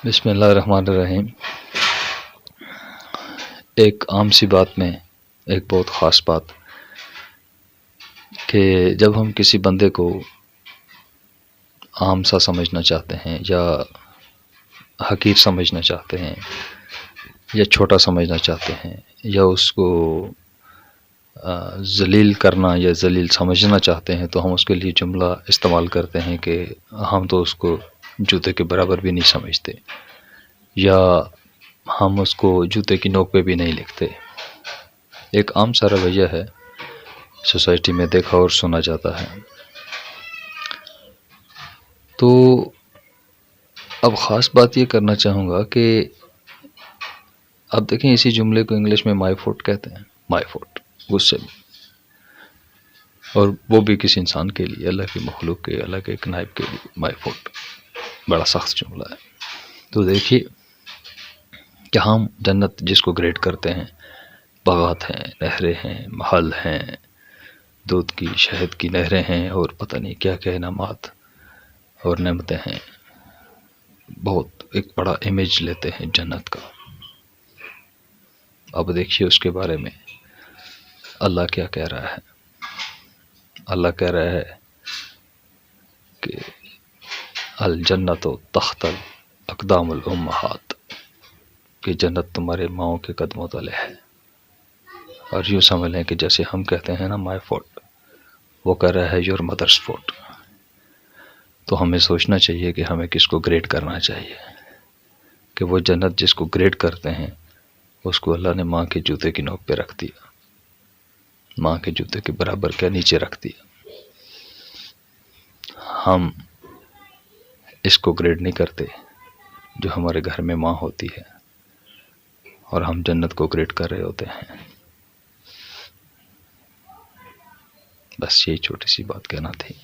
بسم اللہ الرحمن الرحیم۔ ایک عام سی بات میں ایک بہت خاص بات کہ جب ہم کسی بندے کو عام سا سمجھنا چاہتے ہیں یا حقیر سمجھنا چاہتے ہیں یا چھوٹا سمجھنا چاہتے ہیں یا اس کو ذلیل کرنا یا ذلیل سمجھنا چاہتے ہیں تو ہم اس کے لیے جملہ استعمال کرتے ہیں کہ ہم تو اس کو جوتے کے برابر بھی نہیں سمجھتے، یا ہم اس کو جوتے کی نوک پہ بھی نہیں لکھتے۔ ایک عام سا رویہ ہے، سوسائٹی میں دیکھا اور سنا جاتا ہے۔ تو اب خاص بات یہ کرنا چاہوں گا کہ اب دیکھیں اسی جملے کو انگلش میں مائی فوٹ کہتے ہیں، مائی فوٹ، غصے میں، اور وہ بھی کسی انسان کے لیے، اللہ کی مخلوق کے، اللہ کے ایک نائب کے لیے مائی فوٹ بڑا سخت جملہ ہے۔ تو دیکھیے کہ ہم جنت جس کو گریڈ کرتے ہیں، باغات ہیں، نہریں ہیں، محل ہیں، دودھ کی شہد کی نہریں ہیں، اور پتہ نہیں کیا کیا انعامات اور نعمتیں ہیں، بہت ایک بڑا امیج لیتے ہیں جنت کا۔ اب دیکھیے اس کے بارے میں اللہ کیا کہہ رہا ہے۔ اللہ کہہ رہا ہے کہ الجنت تحت الاقدام الامہات، کہ جنت تمہارے ماؤں کے قدموں تلے ہے۔ اور یوں سمجھ لیں کہ جیسے ہم کہتے ہیں نا مائی فوٹ، وہ کہہ رہا ہے یور مدرس فوٹ۔ تو ہمیں سوچنا چاہیے کہ ہمیں کس کو گریڈ کرنا چاہیے، کہ وہ جنت جس کو گریڈ کرتے ہیں اس کو اللہ نے ماں کے جوتے کی نوک پہ رکھ دیا، ماں کے جوتے کے برابر کیا نیچے رکھ دیا۔ ہم اس کو گریڈ نہیں کرتے جو ہمارے گھر میں ماں ہوتی ہے، اور ہم جنت کو گریڈ کر رہے ہوتے ہیں۔ بس یہی چھوٹی سی بات کہنا تھی۔